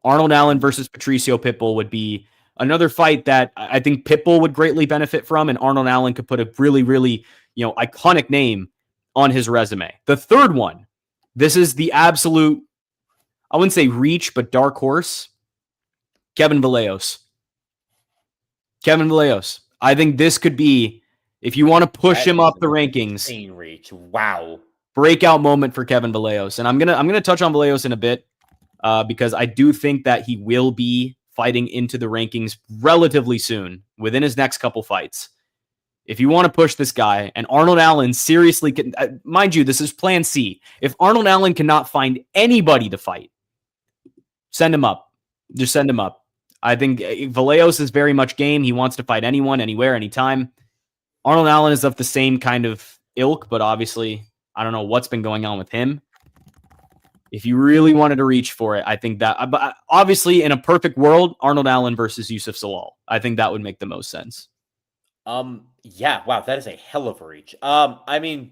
Arnold Allen versus Patricio Pitbull would be another fight that I think Pitbull would greatly benefit from, and Arnold Allen could put a really, really, iconic name on his resume. The third one, this is the absolute, I wouldn't say reach, but dark horse. Kevin Vallejos. I think this could be, if you want to push him up the rankings, reach. Wow. Breakout moment for Kevin Vallejos. And I'm gonna touch on Vallejos in a bit because I do think that he will be fighting into the rankings relatively soon, within his next couple fights. If you want to push this guy, and Arnold Allen seriously can, mind you, this is plan C. If Arnold Allen cannot find anybody to fight, send him up. Just send him up. I think Vallejos is very much game. He wants to fight anyone, anywhere, anytime. Arnold Allen is of the same kind of ilk, but obviously, I don't know what's been going on with him. If you really wanted to reach for it, I think that, but obviously, in a perfect world, Arnold Allen versus Yusuf Zalal. I think that would make the most sense. Yeah, wow, that is a hell of a reach. I mean,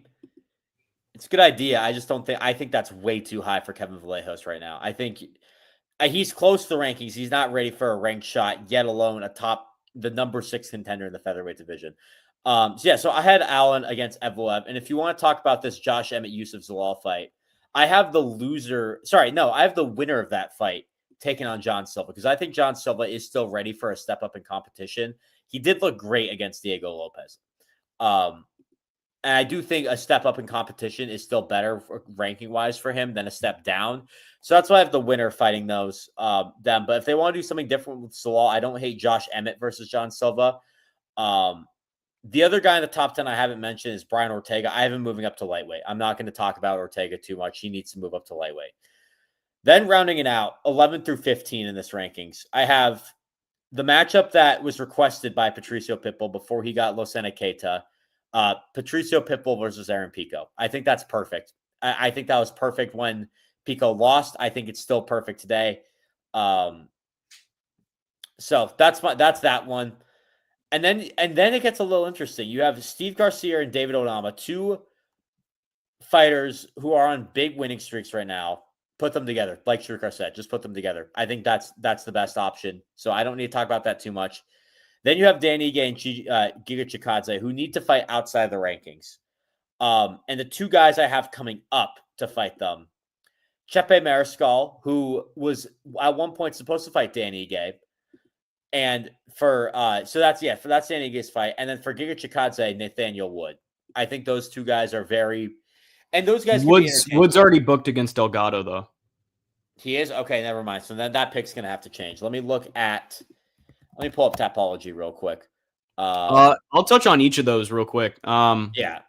it's a good idea. I think that's way too high for Kevin Vallejos right now. I think he's close to the rankings. He's not ready for a ranked shot, yet alone the number 6 contender in the featherweight division. So I had Allen against Evloev. And if you want to talk about this Josh Emmett Yusuf Zalal fight, I have the winner of that fight taking on John Silva, because I think John Silva is still ready for a step up in competition. He did look great against Diego Lopez. And I do think a step up in competition is still better ranking wise for him than a step down. So that's why I have the winner fighting them. But if they want to do something different with Salal, I don't hate Josh Emmett versus John Silva. The other guy in the top 10 I haven't mentioned is Brian Ortega. I have him moving up to lightweight. I'm not going to talk about Ortega too much. He needs to move up to lightweight. Then rounding it out, 11 through 15 in this rankings, I have the matchup that was requested by Patricio Pitbull before he got Losena Keita. Patricio Pitbull versus Aaron Pico. I think that's perfect. I think that was perfect when Pico lost. I think it's still perfect today. So that's that one. And then it gets a little interesting. You have Steve Garcia and David Onama, two fighters who are on big winning streaks right now. Put them together. Like Srikar said, just put them together. I think that's the best option. So I don't need to talk about that too much. Then you have Danny Ige and Giga Chikadze, who need to fight outside the rankings. And the two guys I have coming up to fight them, Chepe Mariscal, who was at one point supposed to fight Danny Ige. And that's Danny Ige's fight. And then for Giga Chikadze, Nathaniel Wood. I think those two guys are very, and those guys. Wood's already booked against Delgado, though. He is? Okay, never mind. So then that pick's going to have to change. Let me pull up Tapology real quick. I'll touch on each of those real quick. Yeah.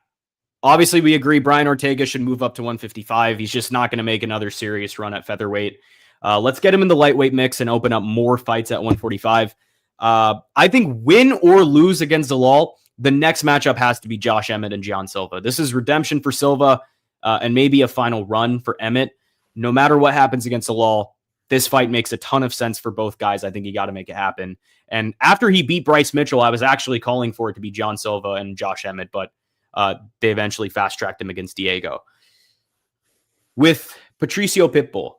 Obviously, we agree Brian Ortega should move up to 155. He's just not going to make another serious run at featherweight. Let's get him in the lightweight mix and open up more fights at 145. I think win or lose against Zalal, the next matchup has to be Josh Emmett and John Silva. This is redemption for Silva and maybe a final run for Emmett. No matter what happens against Zalal, this fight makes a ton of sense for both guys. I think you got to make it happen. And after he beat Bryce Mitchell, I was actually calling for it to be John Silva and Josh Emmett, but they eventually fast-tracked him against Diego. With Patricio Pitbull.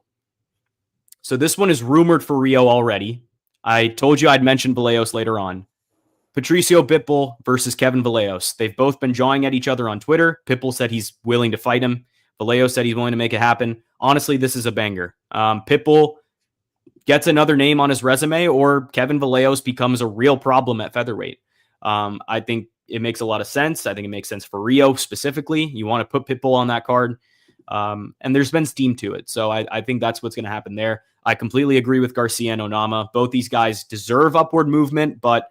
So this one is rumored for Rio already. I told you I'd mention Vallejos later on. Patricio Pitbull versus Kevin Vallejos. They've both been jawing at each other on Twitter. Pitbull said he's willing to fight him. Vallejos said he's willing to make it happen. Honestly, this is a banger. Pitbull gets another name on his resume, or Kevin Vallejos becomes a real problem at featherweight. I think it makes a lot of sense. I think it makes sense for Rio specifically. You want to put Pitbull on that card. And there's been steam to it. So I think that's what's going to happen there. I completely agree with Garcia and Onama. Both these guys deserve upward movement, but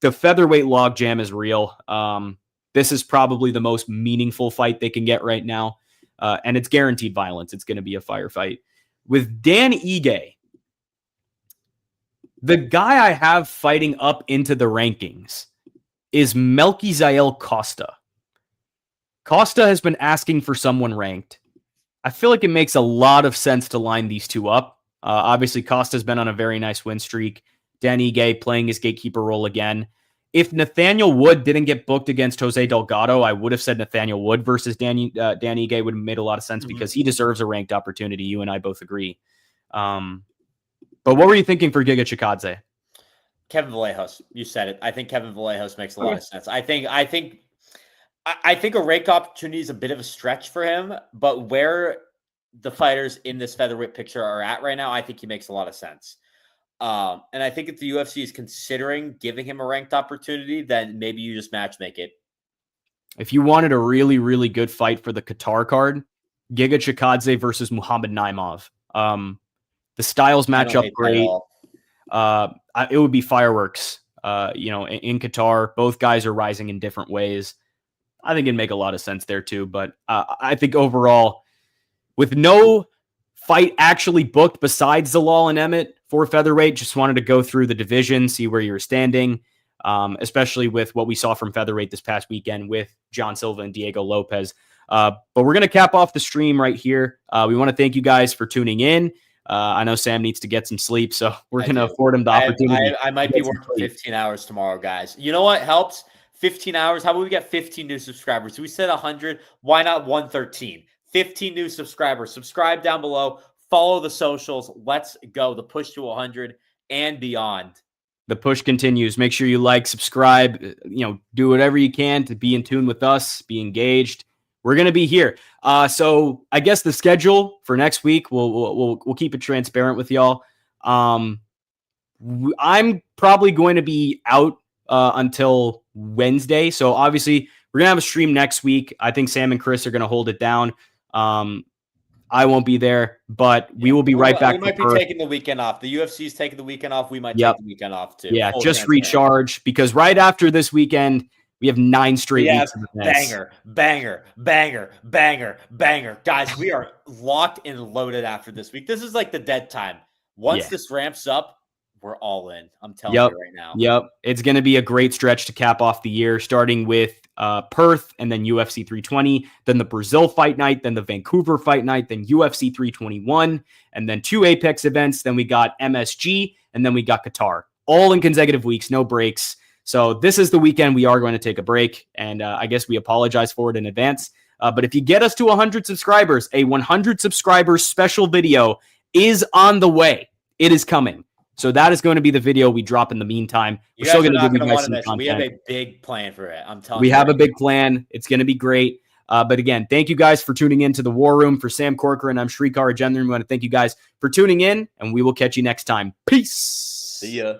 the featherweight logjam is real. This is probably the most meaningful fight they can get right now. And it's guaranteed violence. It's going to be a firefight. With Dan Ige, the guy I have fighting up into the rankings is Melquizael Costa. Costa has been asking for someone ranked. I feel like it makes a lot of sense to line these two up. Obviously, Costa's been on a very nice win streak. Dan Ige playing his gatekeeper role again. If Nathaniel Wood didn't get booked against Jose Delgado, I would have said Nathaniel Wood versus Dan Ige would have made a lot of sense because he deserves a ranked opportunity. You and I both agree. But what were you thinking for Giga Chikadze? Kevin Vallejos, you said it. I think Kevin Vallejos makes a lot of sense. I think a ranked opportunity is a bit of a stretch for him, but where the fighters in this featherweight picture are at right now, I think he makes a lot of sense. And I think if the UFC is considering giving him a ranked opportunity, then maybe you just matchmake it. If you wanted a really, really good fight for the Qatar card, Giga Chikadze versus Muhammad Naimov. The styles match up great. It would be fireworks. In Qatar, both guys are rising in different ways. I think it'd make a lot of sense there too. But I think overall, with no fight actually booked besides Zalal and Emmett for featherweight, just wanted to go through the division, see where you're standing, especially with what we saw from featherweight this past weekend with John Silva and Diego Lopez. But we're going to cap off the stream right here. We want to thank you guys for tuning in. I know Sam needs to get some sleep, so we're going to afford him the opportunity. I might be working 15 hours tomorrow, guys. You know what helps? 15 hours. How about we get 15 new subscribers? We said 100. Why not 113? 15 new subscribers. Subscribe down below. Follow the socials. Let's go. The push to 100 and beyond. The push continues. Make sure you like, subscribe, do whatever you can to be in tune with us, be engaged. We're going to be here. So I guess the schedule for next week, we'll keep it transparent with y'all. I'm probably going to be out until Wednesday. So obviously we're going to have a stream next week. I think Sam and Chris are going to hold it down. I won't be there, but we will be right back. We might be taking the weekend off. The UFC is taking the weekend off. We might take the weekend off too. Yeah, just recharge, because right after this weekend, we have 9 straight weeks of events. Banger. Guys, we are locked and loaded after this week. This is like the dead time. Once this ramps up, we're all in. I'm telling you right now. Yep. It's going to be a great stretch to cap off the year, starting with Perth and then UFC 320, then the Brazil fight night, then the Vancouver fight night, then UFC 321, and then 2 Apex events. Then we got MSG, and then we got Qatar, all in consecutive weeks, no breaks. So this is the weekend we are going to take a break, and I guess we apologize for it in advance. But if you get us to 100 subscribers, a 100 subscribers special video is on the way. It is coming. So that is going to be the video we drop in the meantime. We're still going to give you guys some content. We have a big plan for it. I'm telling you. We have a big now. plan. It's going to be great. But again, thank you guys for tuning in to the War Room. For Sam Corcoran, I'm Srikar Rajendran. We want to thank you guys for tuning in, and we will catch you next time. Peace. See ya.